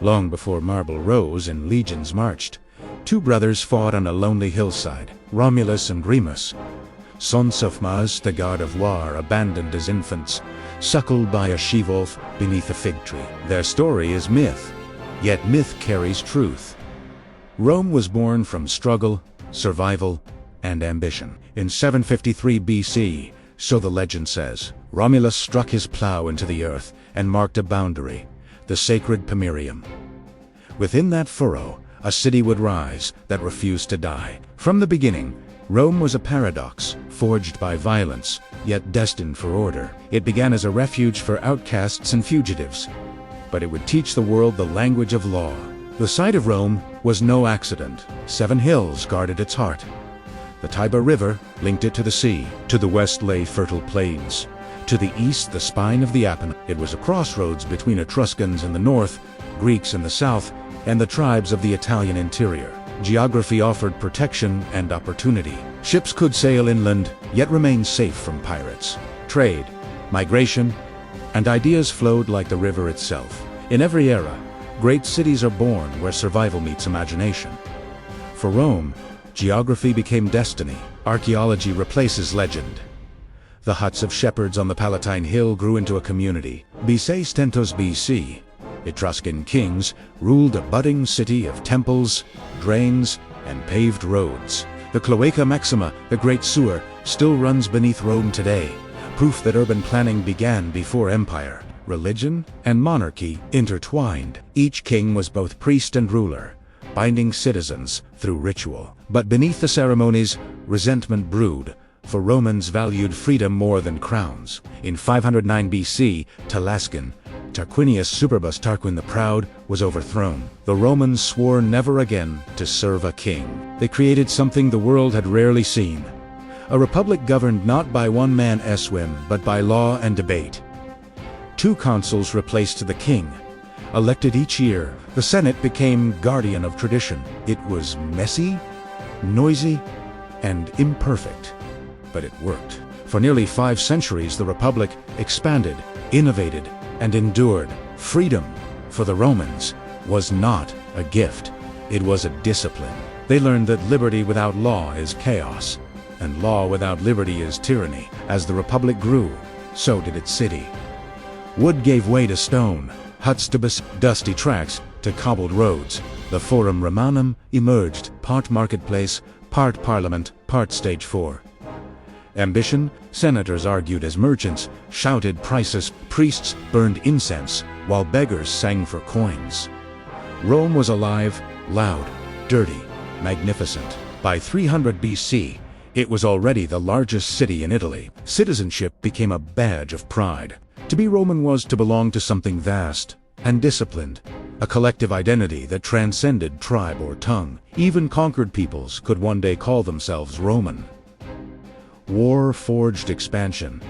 Long before marble rose and legions marched, two brothers fought on a lonely hillside, Romulus and Remus. Sons of Mars, the god of war, abandoned as infants, suckled by a she-wolf beneath a fig tree. Their story is myth, yet myth carries truth. Rome was born from struggle, survival, and ambition. In 753 BC, so the legend says, Romulus struck his plow into the earth and marked a boundary, the sacred Pomerium. Within that furrow, a city would rise that refused to die. From the beginning, Rome was a paradox, forged by violence, yet destined for order. It began as a refuge for outcasts and fugitives, but it would teach the world the language of law. The site of Rome was no accident. 7 hills guarded its heart. The Tiber River linked it to the sea. To the west lay fertile plains. To the east, the spine of the Apennine. It was a crossroads between Etruscans in the north, Greeks in the south, and the tribes of the Italian interior. Geography offered protection and opportunity. Ships could sail inland, yet remain safe from pirates. Trade, migration, and ideas flowed like the river itself. In every era, great cities are born where survival meets imagination. For Rome, geography became destiny. Archaeology replaces legend. The huts of shepherds on the Palatine Hill grew into a community. B600 BC, Etruscan kings ruled a budding city of temples, drains, and paved roads. The Cloaca Maxima, the Great Sewer, still runs beneath Rome today, proof that urban planning began before empire. Religion and monarchy intertwined. Each king was both priest and ruler, binding citizens through ritual. But beneath the ceremonies, resentment brewed, for Romans valued freedom more than crowns. In 509 BC, Tarquinius Superbus Tarquin the Proud was overthrown. The Romans swore never again to serve a king. They created something the world had rarely seen. A republic governed not by one man's whim, but by law and debate. 2 consuls replaced the king. Elected each year, the Senate became guardian of tradition. It was messy, noisy, and imperfect, but it worked. For nearly 5 centuries, the republic expanded, innovated, and endured. Freedom, for the Romans, was not a gift. It was a discipline. They learned that liberty without law is chaos, and law without liberty is tyranny. As the republic grew, so did its city. Wood gave way to stone, huts to dusty tracks to cobbled roads. The Forum Romanum emerged, part marketplace, part parliament, part stage 4. Ambition, senators argued as merchants, shouted prices, priests burned incense, while beggars sang for coins. Rome was alive, loud, dirty, magnificent. By 300 BC, it was already the largest city in Italy. Citizenship became a badge of pride. To be Roman was to belong to something vast and disciplined, a collective identity that transcended tribe or tongue. Even conquered peoples could one day call themselves Roman. War forged expansion.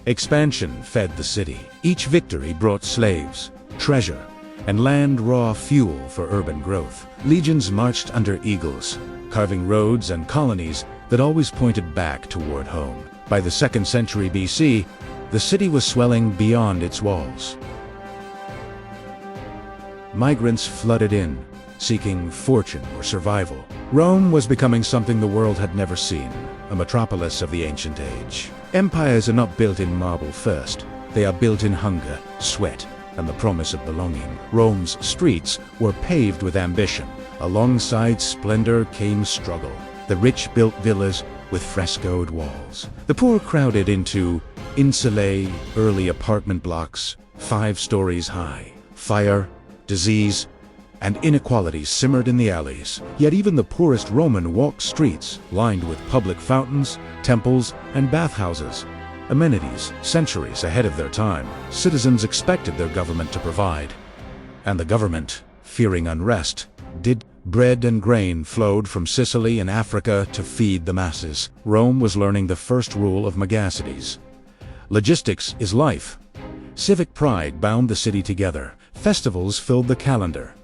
Expansion fed the city. Each victory brought slaves, treasure, and land raw fuel for urban growth. Legions marched under eagles, carving roads and colonies that always pointed back toward home. By the 2nd century BC, the city was swelling beyond its walls. Migrants flooded in, seeking fortune or survival. Rome was becoming something the world had never seen, a metropolis of the ancient age. Empires are not built in marble first. They are built in hunger, sweat, and the promise of belonging. Rome's streets were paved with ambition. Alongside splendor came struggle. The rich built villas with frescoed walls. The poor crowded into insulae, early apartment blocks, 5 stories high. Fire, disease, and inequality simmered in the alleys. Yet even the poorest Roman walked streets lined with public fountains, temples, and bathhouses. Amenities centuries ahead of their time. Citizens expected their government to provide. And the government, fearing unrest, did. Bread and grain flowed from Sicily and Africa to feed the masses. Rome was learning the first rule of megacities. Logistics is life. Civic pride bound the city together. Festivals filled the calendar.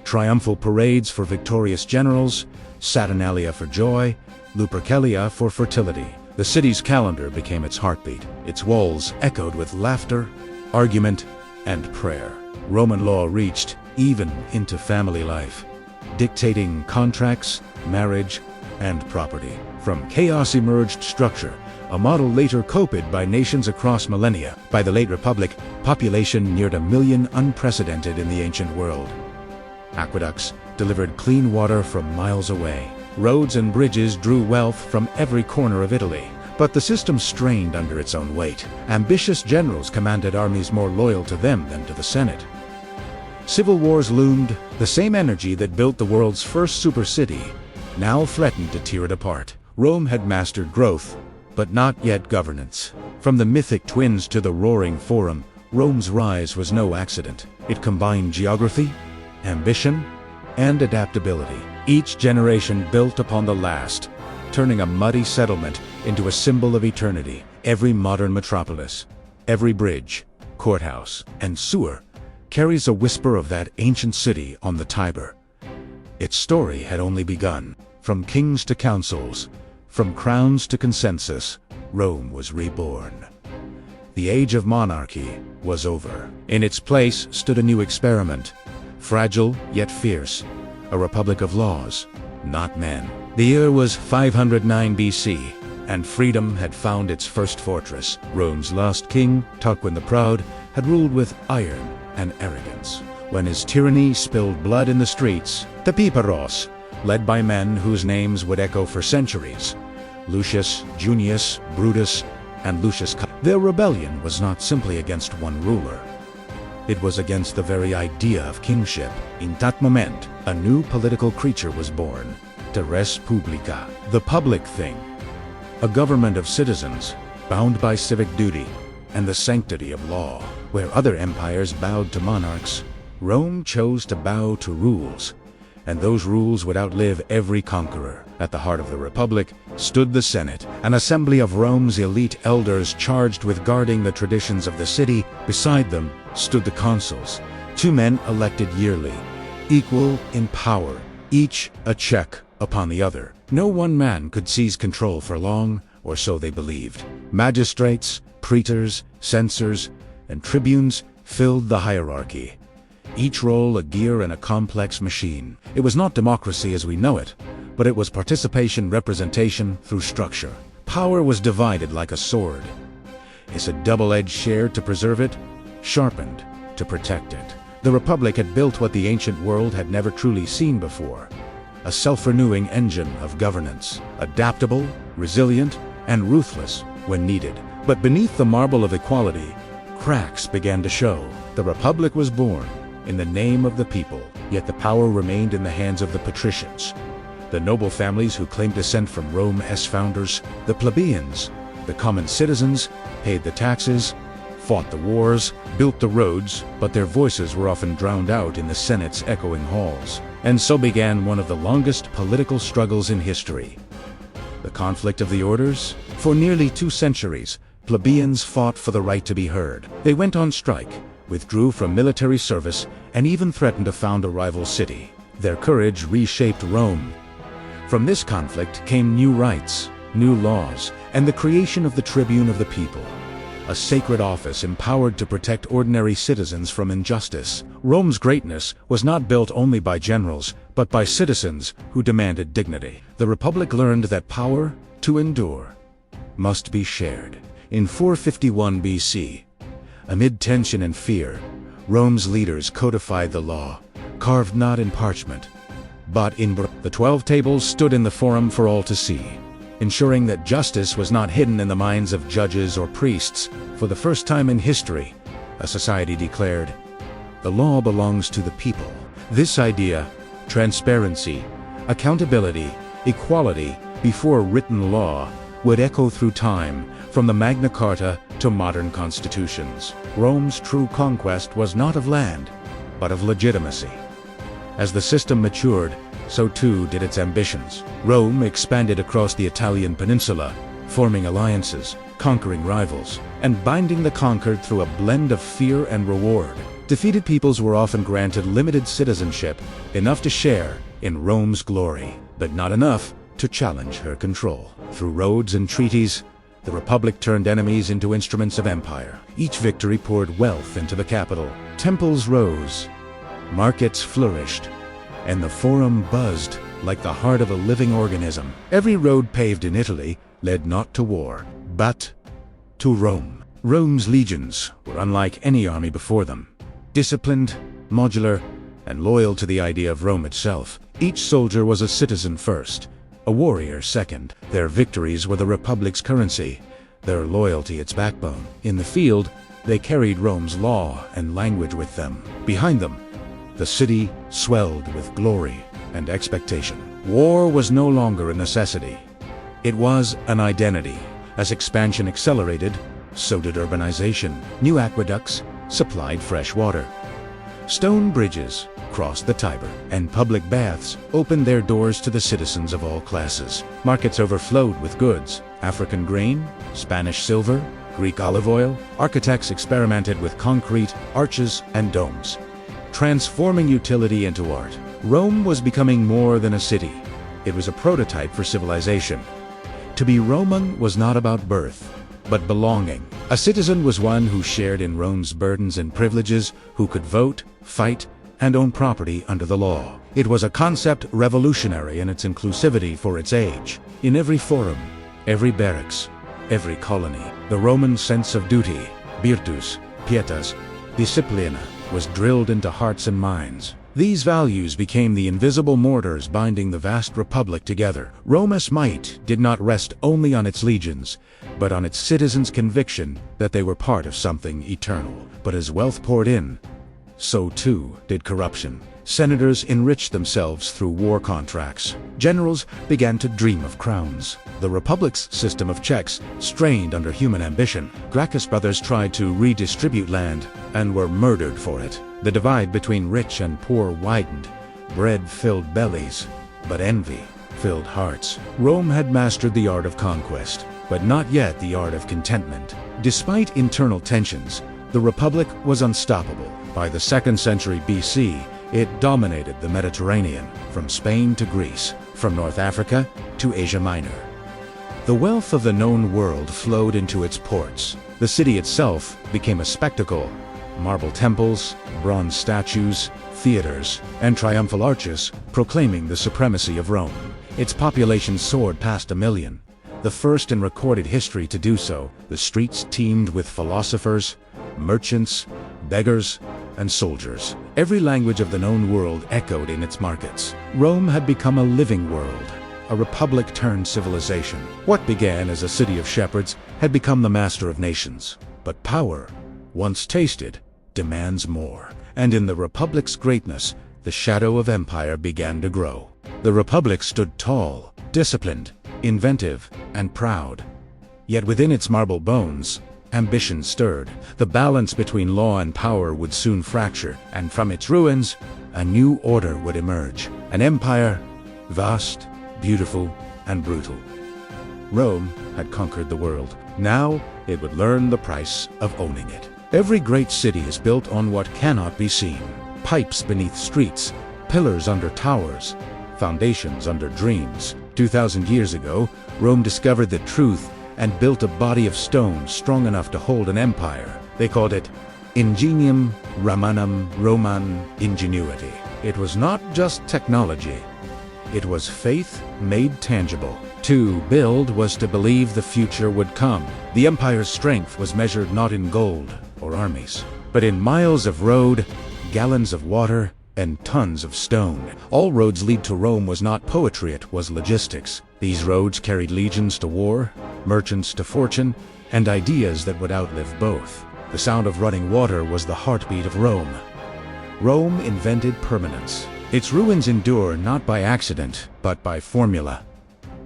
Triumphal parades for victorious generals, Saturnalia for joy, Lupercalia for fertility. The city's calendar became its heartbeat. Its walls echoed with laughter, argument, and prayer. Roman law reached even into family life, dictating contracts, marriage, and property. From chaos emerged structure, a model later copied by nations across millennia. By the late Republic, population neared 1 million, unprecedented in the ancient world. Aqueducts delivered clean water from miles away. Roads and bridges drew wealth from every corner of Italy. But the system strained under its own weight. Ambitious generals commanded armies more loyal to them than to the Senate. Civil wars loomed. The same energy that built the world's first supercity now threatened to tear it apart. Rome had mastered growth, but not yet governance. From the mythic twins to the roaring forum, Rome's rise was no accident. It combined geography, ambition, and adaptability. Each generation built upon the last, turning a muddy settlement into a symbol of eternity. Every modern metropolis, every bridge, courthouse, and sewer carries a whisper of that ancient city on the Tiber. Its story had only begun. From kings to councils, from crowns to consensus, Rome was reborn. The age of monarchy was over. In its place stood a new experiment, fragile yet fierce, a republic of laws, not men. The year was 509 BC, and freedom had found its first fortress. Rome's last king, Tarquin the Proud, had ruled with iron and arrogance. When his tyranny spilled blood in the streets, the Piperos, led by men whose names would echo for centuries, Lucius, Junius, Brutus, and Lucius. Their rebellion was not simply against one ruler. It was against the very idea of kingship. In that moment, a new political creature was born, the res publica, the public thing, a government of citizens, bound by civic duty and the sanctity of law. Where other empires bowed to monarchs, Rome chose to bow to rules, and those rules would outlive every conqueror. At the heart of the Republic stood the Senate, an assembly of Rome's elite elders charged with guarding the traditions of the city. Beside them stood the consuls, 2 men elected yearly, equal in power, each a check upon the other. No one man could seize control for long, or so they believed. Magistrates, praetors, censors, and tribunes filled the hierarchy, each role a gear in a complex machine. It was not democracy as we know it, but it was participation, representation through structure. Power was divided like a sword. It's a double-edged shared to preserve it, sharpened to protect it. The Republic had built what the ancient world had never truly seen before, a self-renewing engine of governance, adaptable, resilient, and ruthless when needed. But beneath the marble of equality, cracks began to show. The Republic was born in the name of the people, yet the power remained in the hands of the patricians, the noble families who claimed descent from Rome's founders. The plebeians, the common citizens, paid the taxes, fought the wars, built the roads, but their voices were often drowned out in the Senate's echoing halls. And so began one of the longest political struggles in history, the conflict of the orders. For nearly 2 centuries, plebeians fought for the right to be heard. They went on strike, withdrew from military service, and even threatened to found a rival city. Their courage reshaped Rome. From this conflict came new rights, new laws, and the creation of the Tribune of the People, a sacred office empowered to protect ordinary citizens from injustice. Rome's greatness was not built only by generals, but by citizens who demanded dignity. The Republic learned that power, to endure, must be shared. In 451 BC, amid tension and fear, Rome's leaders codified the law, carved not in parchment, but in the 12 tables stood in the forum for all to see, ensuring that justice was not hidden in the minds of judges or priests. For the first time in history, a society declared, "The law belongs to the people." This idea, transparency, accountability, equality before written law, would echo through time, from the Magna Carta to modern constitutions. Rome's true conquest was not of land, but of legitimacy. As the system matured, so too did its ambitions. Rome expanded across the Italian peninsula, forming alliances, conquering rivals, and binding the conquered through a blend of fear and reward. Defeated peoples were often granted limited citizenship, enough to share in Rome's glory, but not enough to challenge her control. Through roads and treaties, the Republic turned enemies into instruments of empire. Each victory poured wealth into the capital. Temples rose, Markets flourished, and the Forum buzzed like the heart of a living organism. Every road paved in Italy led not to war, but to Rome. Rome's legions were unlike any army before them. Disciplined, modular, and loyal to the idea of Rome itself. Each soldier was a citizen first, a warrior second. Their victories were the Republic's currency, their loyalty its backbone. In the field, they carried Rome's law and language with them. Behind them, the city swelled with glory and expectation. War was no longer a necessity. It was an identity. As expansion accelerated, so did urbanization. New aqueducts supplied fresh water. Stone bridges crossed the Tiber, and public baths opened their doors to the citizens of all classes. Markets overflowed with goods: African grain, Spanish silver, Greek olive oil. Architects experimented with concrete, arches, and domes, transforming utility into art. Rome was becoming more than a city. It was a prototype for civilization. To be Roman was not about birth, but belonging. A citizen was one who shared in Rome's burdens and privileges, who could vote, fight, and own property under the law. It was a concept revolutionary in its inclusivity for its age. In every forum, every barracks, every colony, the Roman sense of duty, virtus, pietas, disciplina, was drilled into hearts and minds. These values became the invisible mortars binding the vast republic together. Rome's might did not rest only on its legions, but on its citizens' conviction that they were part of something eternal. But as wealth poured in, so too did corruption. Senators enriched themselves through war contracts. Generals began to dream of crowns. The Republic's system of checks strained under human ambition. Gracchus brothers tried to redistribute land and were murdered for it. The divide between rich and poor widened. Bread filled bellies, but envy filled hearts. Rome had mastered the art of conquest, but not yet the art of contentment. Despite internal tensions, the Republic was unstoppable. By the 2nd century BC, it dominated the Mediterranean, from Spain to Greece, from North Africa to Asia Minor. The wealth of the known world flowed into its ports. The city itself became a spectacle. Marble temples, bronze statues, theaters, and triumphal arches proclaiming the supremacy of Rome. Its population soared past 1 million, the first in recorded history to do so. The streets teemed with philosophers, merchants, beggars, and soldiers. Every language of the known world echoed in its markets. Rome had become a living world, a republic turned civilization. What began as a city of shepherds had become the master of nations. But power, once tasted, demands more. And in the republic's greatness, the shadow of empire began to grow. The republic stood tall, disciplined, inventive, and proud. Yet within its marble bones, ambition stirred. The balance between law and power would soon fracture, and from its ruins, a new order would emerge. An empire, vast, beautiful, and brutal. Rome had conquered the world. Now it would learn the price of owning it. Every great city is built on what cannot be seen. Pipes beneath streets, pillars under towers, foundations under dreams. 2,000 years ago, Rome discovered the truth and built a body of stone strong enough to hold an empire. They called it Ingenium Romanum, Roman ingenuity. It was not just technology. It was faith made tangible. To build was to believe the future would come. The empire's strength was measured not in gold or armies, but in miles of road, gallons of water, and tons of stone. All roads lead to Rome was not poetry, it was logistics. These roads carried legions to war, merchants to fortune, and ideas that would outlive both. The sound of running water was the heartbeat of Rome. Rome invented permanence. Its ruins endure not by accident, but by formula.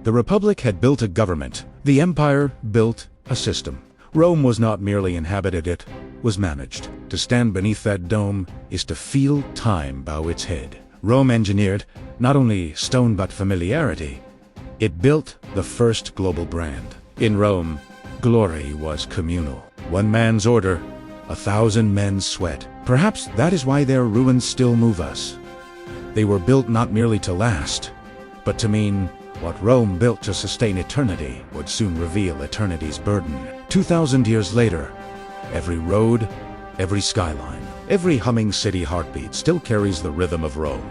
The Republic had built a government. The Empire built a system. Rome was not merely inhabited, it was managed. To stand beneath that dome is to feel time bow its head. Rome engineered not only stone but familiarity. It built the first global brand. In Rome, glory was communal. One man's order, 1,000 men's sweat. Perhaps that is why their ruins still move us. They were built not merely to last, but to mean what Rome built to sustain eternity would soon reveal eternity's burden. 2,000 years later, every road, every skyline, Every humming city heartbeat still carries the rhythm of Rome.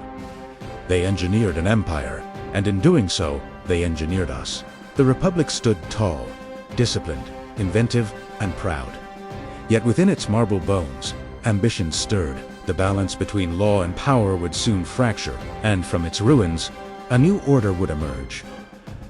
They engineered an empire, and in doing so, they engineered us. The Republic stood tall, disciplined, inventive, and proud. Yet within its marble bones, ambition stirred. The balance between law and power would soon fracture, and from its ruins, a new order would emerge.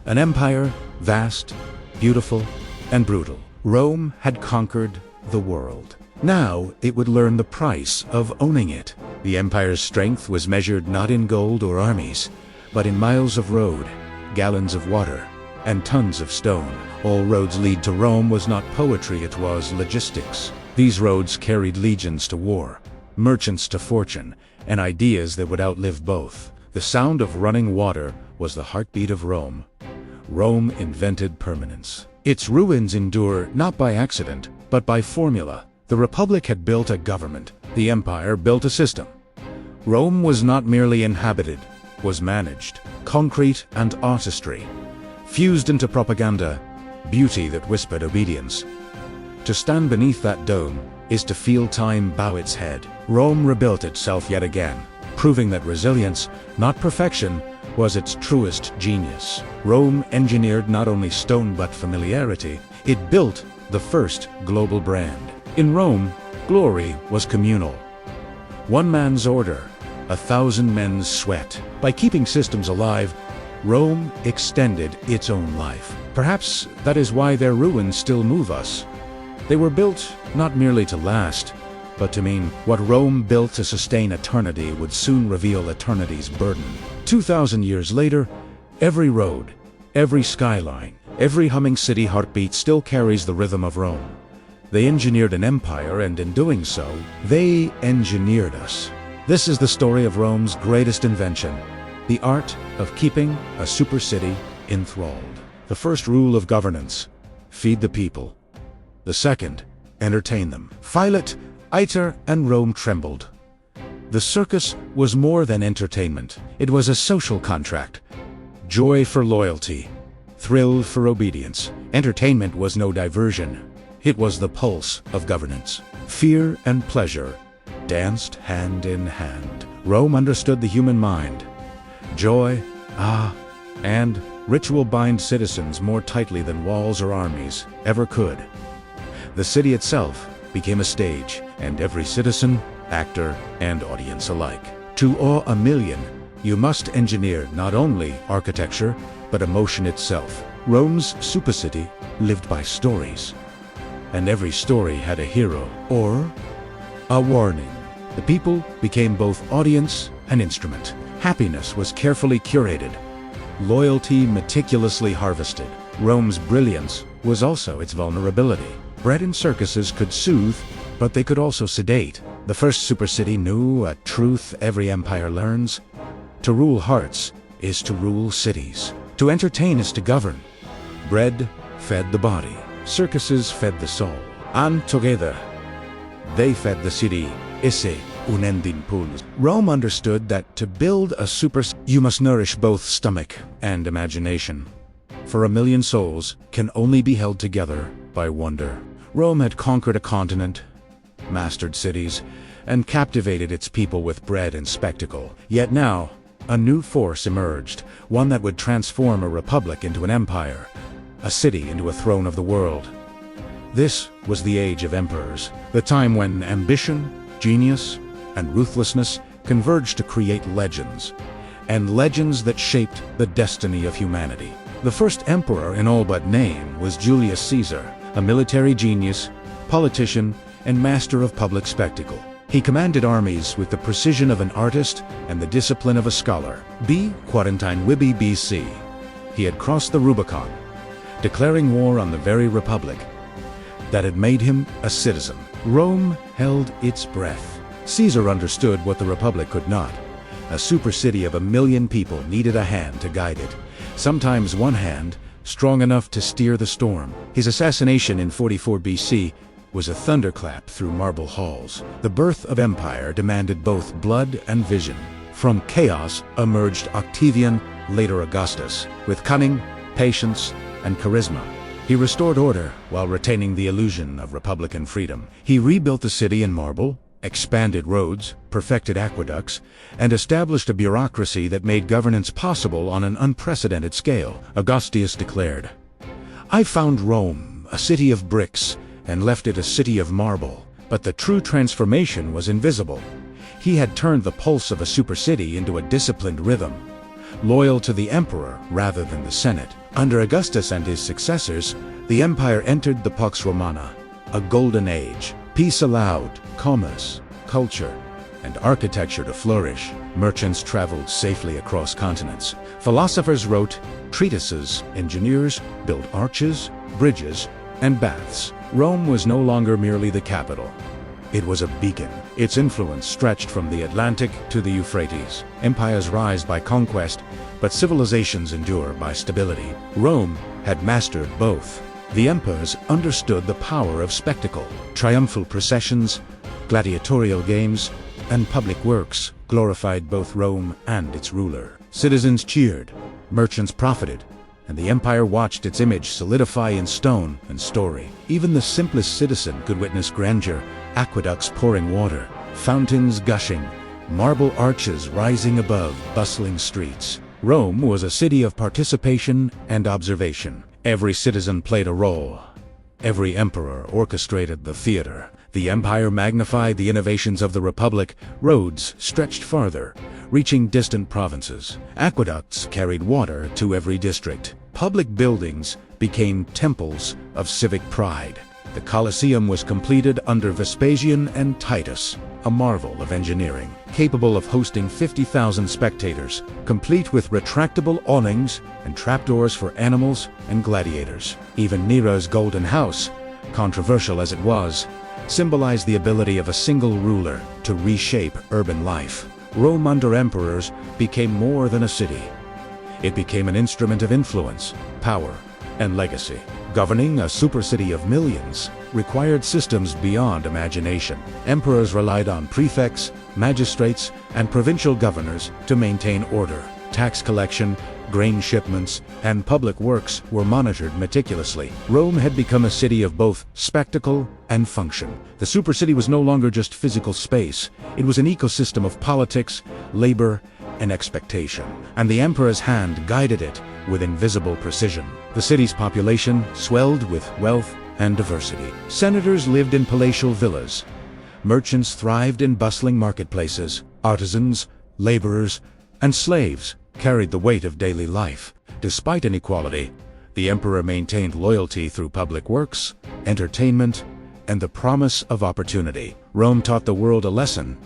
An empire, vast, beautiful, and brutal. Rome had conquered the world. Now it would learn the price of owning it. The empire's strength was measured not in gold or armies, but in miles of road, gallons of water, and tons of stone. All roads lead to Rome was not poetry, it was logistics. These roads carried legions to war, merchants to fortune, and ideas that would outlive both. The sound of running water was the heartbeat of Rome. Rome invented permanence. Its ruins endure not by accident, but by formula. The Republic had built a government. The Empire built a system. Rome was not merely inhabited, was managed. Concrete and artistry, fused into propaganda, beauty that whispered obedience. To stand beneath that dome is to feel time bow its head. Rome rebuilt itself yet again, proving that resilience, not perfection, was its truest genius. Rome engineered not only stone but familiarity. It built the first global brand. In Rome, glory was communal. One man's order, 1,000 men's sweat. By keeping systems alive, Rome extended its own life. Perhaps that is why their ruins still move us. They were built not merely to last, but to mean what Rome built to sustain eternity would soon reveal eternity's burden. 2,000 years later, every road, every skyline, every humming city heartbeat still carries the rhythm of Rome. They engineered an empire, and in doing so, they engineered us. This is the story of Rome's greatest invention, the art of keeping a supercity enthralled. The first rule of governance: feed the people. The second, entertain them. Philate, Iter, and Rome trembled. The circus was more than entertainment. It was a social contract. Joy for loyalty, thrill for obedience. Entertainment was no diversion. It was the pulse of governance. Fear and pleasure danced hand in hand. Rome understood the human mind. Joy, and ritual bind citizens more tightly than walls or armies ever could. The city itself became a stage, and every citizen, actor, and audience alike. To awe a million, you must engineer not only architecture, but emotion itself. Rome's supercity lived by stories, and every story had a hero or a warning. The people became both audience and instrument. Happiness was carefully curated, loyalty meticulously harvested. Rome's brilliance was also its vulnerability. Bread and circuses could soothe, but they could also sedate. The first supercity knew a truth every empire learns: to rule hearts is to rule cities. To entertain is to govern. Bread fed the body. Circuses fed the soul. And together, they fed the city. Esse unending puls. Rome understood that to build a you must nourish both stomach and imagination. For 1,000,000 souls can only be held together by wonder. Rome had conquered a continent, mastered cities, and captivated its people with bread and spectacle. Yet now, a new force emerged, one that would transform a republic into an empire, a city into a throne of the world. This was the age of emperors, the time when ambition, genius, and ruthlessness converged to create legends, and legends that shaped the destiny of humanity. The first emperor in all but name was Julius Caesar, a military genius, politician, and master of public spectacle. He commanded armies with the precision of an artist and the discipline of a scholar. B. Quarantine Wibi BC. He had crossed the Rubicon, declaring war on the very republic that had made him a citizen. Rome held its breath. Caesar understood what the republic could not. A supercity of 1,000,000 people needed a hand to guide it. Sometimes one hand strong enough to steer the storm. His assassination in 44 BC was a thunderclap through marble halls. The birth of empire demanded both blood and vision. From chaos emerged Octavian, later Augustus, with cunning, patience, and charisma. He restored order while retaining the illusion of republican freedom. He rebuilt the city in marble, expanded roads, perfected aqueducts, and established a bureaucracy that made governance possible on an unprecedented scale. Augustus declared, "I found Rome a city of bricks and left it a city of marble." But the true transformation was invisible. He had turned the pulse of a supercity into a disciplined rhythm, loyal to the emperor rather than the Senate. Under Augustus and his successors, the empire entered the Pax Romana, a golden age. Peace allowed commerce, culture, and architecture to flourish. Merchants traveled safely across continents. Philosophers wrote treatises. Engineers built arches, bridges, and baths. Rome was no longer merely the capital. It was a beacon. Its influence stretched from the Atlantic to the Euphrates. Empires rise by conquest, but civilizations endure by stability. Rome had mastered both. The emperors understood the power of spectacle. Triumphal processions, gladiatorial games, and public works glorified both Rome and its ruler. Citizens cheered, merchants profited, and the empire watched its image solidify in stone and story. Even the simplest citizen could witness grandeur: aqueducts pouring water, fountains gushing, marble arches rising above bustling streets. Rome was a city of participation and observation. Every citizen played a role. Every emperor orchestrated the theater. The empire magnified the innovations of the Republic. Roads stretched farther, reaching distant provinces. Aqueducts carried water to every district. Public buildings became temples of civic pride. The Colosseum was completed under Vespasian and Titus, a marvel of engineering, capable of hosting 50,000 spectators, complete with retractable awnings and trapdoors for animals and gladiators. Even Nero's Golden House, controversial as it was, symbolized the ability of a single ruler to reshape urban life. Rome under emperors became more than a city. It became an instrument of influence, power, and legacy. Governing a supercity of millions required systems beyond imagination. Emperors relied on prefects, magistrates, and provincial governors to maintain order. Tax collection, grain shipments, and public works were monitored meticulously. Rome had become a city of both spectacle and function. The supercity was no longer just physical space. It was an ecosystem of politics, labor, and expectation, and the emperor's hand guided it with invisible precision. The city's population swelled with wealth and diversity. Senators lived in palatial villas. Merchants thrived in bustling marketplaces. Artisans, laborers, and slaves carried the weight of daily life. Despite inequality, the emperor maintained loyalty through public works, entertainment, and the promise of opportunity. Rome taught the world a lesson.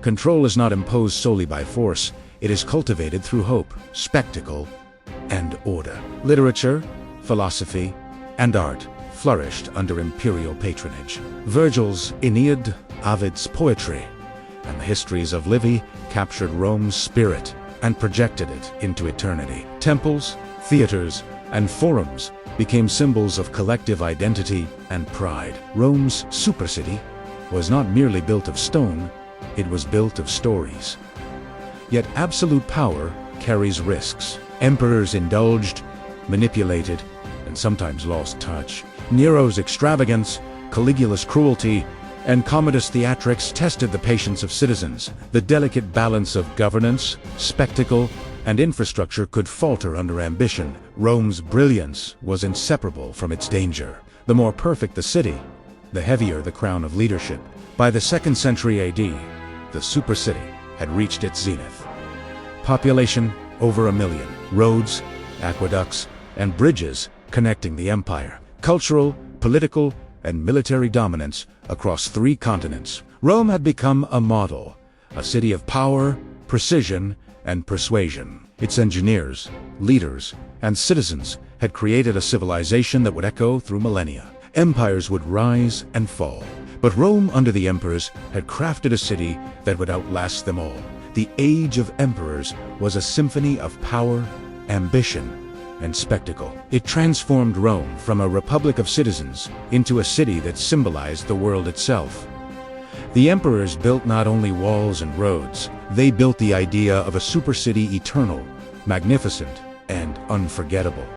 Control is not imposed solely by force. It is cultivated through hope, spectacle, and order. Literature, philosophy, and art flourished under imperial patronage. Virgil's Aeneid, Ovid's poetry, and the histories of Livy captured Rome's spirit and projected it into eternity. Temples, theaters, and forums became symbols of collective identity and pride. Rome's supercity was not merely built of stone, it was built of stories. Yet absolute power carries risks. Emperors indulged, manipulated, and sometimes lost touch. Nero's extravagance, Caligula's cruelty, and Commodus' theatrics tested the patience of citizens. The delicate balance of governance, spectacle, and infrastructure could falter under ambition. Rome's brilliance was inseparable from its danger. The more perfect the city, the heavier the crown of leadership. By the 2nd century AD, the supercity had reached its zenith. Population over 1 million. Roads, aqueducts, and bridges connecting the empire. Cultural, political, and military dominance across 3 continents. Rome had become a model, a city of power, precision, and persuasion. Its engineers, leaders, and citizens had created a civilization that would echo through millennia. Empires would rise and fall, but Rome under the emperors had crafted a city that would outlast them all. The age of emperors was a symphony of power, ambition, and spectacle. It transformed Rome from a republic of citizens into a city that symbolized the world itself. The emperors built not only walls and roads, they built the idea of a supercity eternal, magnificent, and unforgettable.